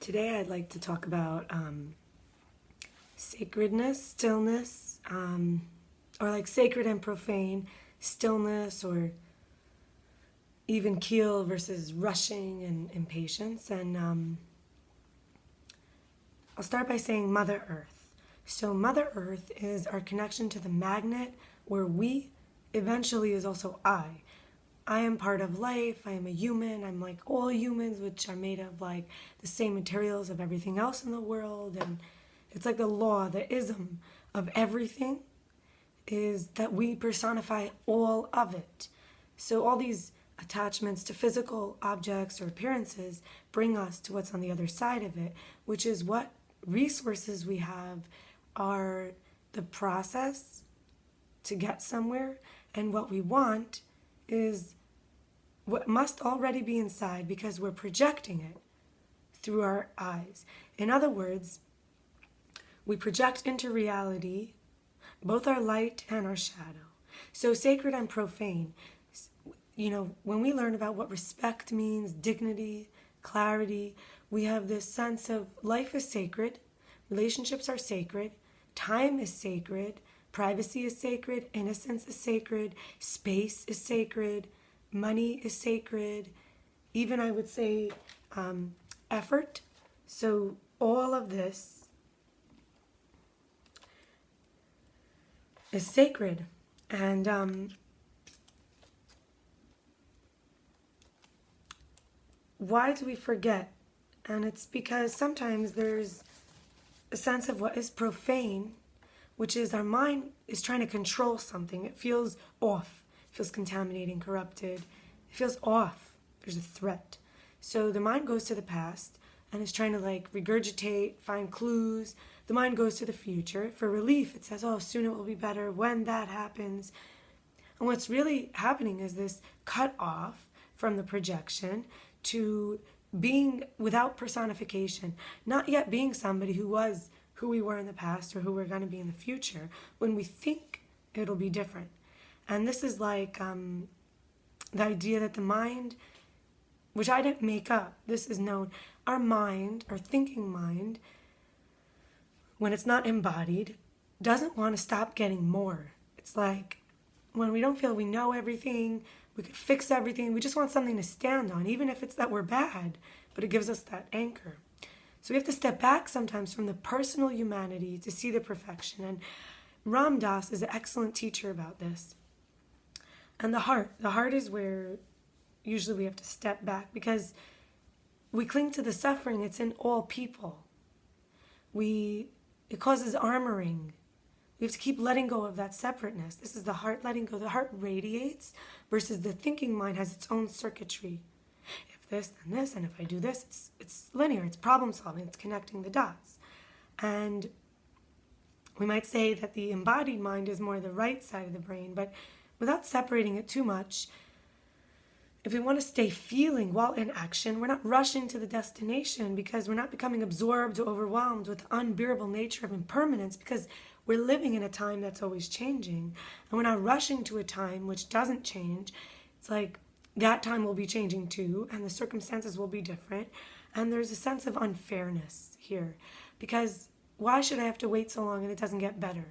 Today I'd like to talk about sacredness, stillness, or like sacred and profane, stillness, or even keel versus rushing and impatience. And I'll start by saying Mother Earth. So Mother Earth is our connection to the magnet where we eventually is also I. I am part of life. I am a human. I'm like all humans, which are made of like the same materials of everything else in the world. And it's like the law, the ism of everything is that we personify all of it. So all these attachments to physical objects or appearances bring us to what's on the other side of it, which is what resources we have are the process to get somewhere, and what we want is what must already be inside because we're projecting it through our eyes. In other words, we project into reality both our light and our shadow. So sacred and profane, when we learn about what respect means, dignity, clarity, we have this sense of life is sacred, relationships are sacred, time is sacred, privacy is sacred, innocence is sacred, space is sacred, money is sacred, even I would say effort. So all of this is sacred. And why do we forget? And it's because sometimes there's a sense of what is profane, which is our mind is trying to control something. It feels off. It feels contaminating, corrupted. It feels off. There's a threat. So the mind goes to the past and is trying to like regurgitate, find clues. The mind goes to the future. For relief, it says, oh, soon it will be better when that happens. And what's really happening is this cut off from the projection to being without personification, not yet being somebody who was who we were in the past or who we're going to be in the future when we think it'll be different. And this is like the idea that the mind, which I didn't make up, this is known, our mind, our thinking mind, when it's not embodied, doesn't want to stop getting more. It's like when we don't feel we know everything, we could fix everything, we just want something to stand on, even if it's that we're bad, but it gives us that anchor. So we have to step back sometimes from the personal humanity to see the perfection. And Ram Dass is an excellent teacher about this. And the heart is where usually we have to step back because we cling to the suffering. It's in all people. It causes armoring. We have to keep letting go of that separateness. This is the heart letting go. The heart radiates versus the thinking mind has its own circuitry. If this, then this, and if I do this, it's linear, it's problem solving, it's connecting the dots. And we might say that the embodied mind is more the right side of the brain, but without separating it too much, if we want to stay feeling while in action, we're not rushing to the destination because we're not becoming absorbed or overwhelmed with the unbearable nature of impermanence because we're living in a time that's always changing. And we're not rushing to a time which doesn't change. It's like that time will be changing too, and the circumstances will be different. And there's a sense of unfairness here because why should I have to wait so long and it doesn't get better?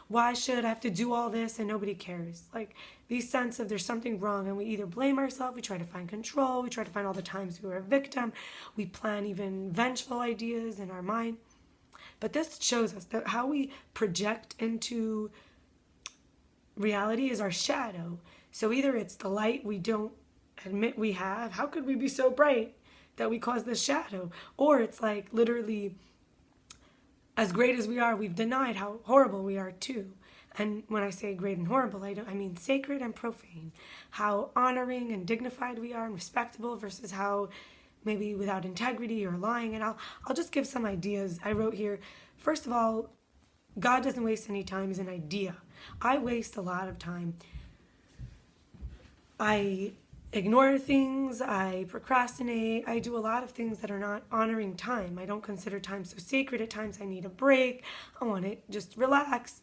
Why should I have to do all this and nobody cares? Like these sense of there's something wrong and we either blame ourselves, we try to find control, we try to find all the times we were a victim, we plan even vengeful ideas in our mind. But this shows us that how we project into reality is our shadow. So either it's the light we don't admit we have, how could we be so bright that we cause this shadow? Or it's like literally as great as we are, we've denied how horrible we are too. And when I say great and horrible, I mean sacred and profane. How honoring and dignified we are and respectable versus how maybe without integrity or lying. And I'll just give some ideas I wrote here. First of all, God doesn't waste any time is an idea. I waste a lot of time. I ignore things, I procrastinate, I do a lot of things that are not honoring time. I don't consider time so sacred. At times I need a break. I want to just relax.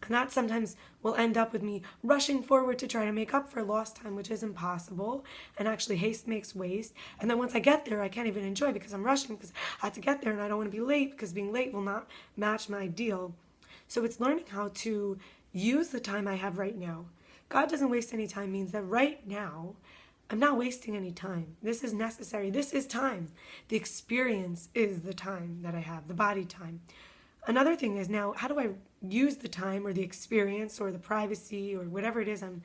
And that sometimes will end up with me rushing forward to try to make up for lost time, which is impossible. And actually, haste makes waste. And then once I get there, I can't even enjoy because I'm rushing because I have to get there and I don't want to be late because being late will not match my ideal. So it's learning how to use the time I have right now. God doesn't waste any time means that right now, I'm not wasting any time. This is necessary. This is time. The experience is the time that I have, the body time. Another thing is now, how do I use the time or the experience or the privacy or whatever it is I'm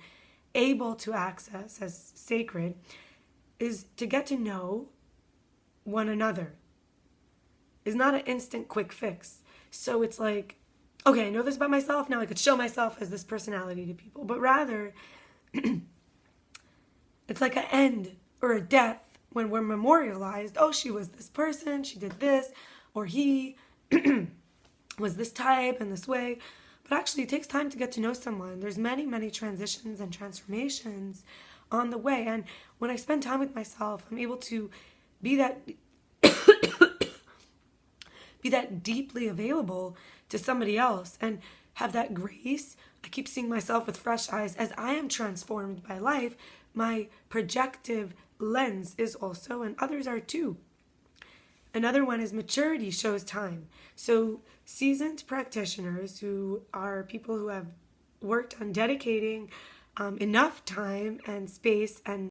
able to access as sacred, is to get to know one another. It's not an instant quick fix. So it's like, okay, I know this about myself, now I could show myself as this personality to people. But rather, it's like an end or a death when we're memorialized. Oh, she was this person, she did this, or he was this type and this way. But actually, it takes time to get to know someone. There's many, many transitions and transformations on the way. And when I spend time with myself, I'm able to be that be that deeply available to somebody else and have that grace. I keep seeing myself with fresh eyes as I am transformed by life. My projective lens is also, and others are too. Another one is maturity shows time. So seasoned practitioners who are people who have worked on dedicating enough time and space and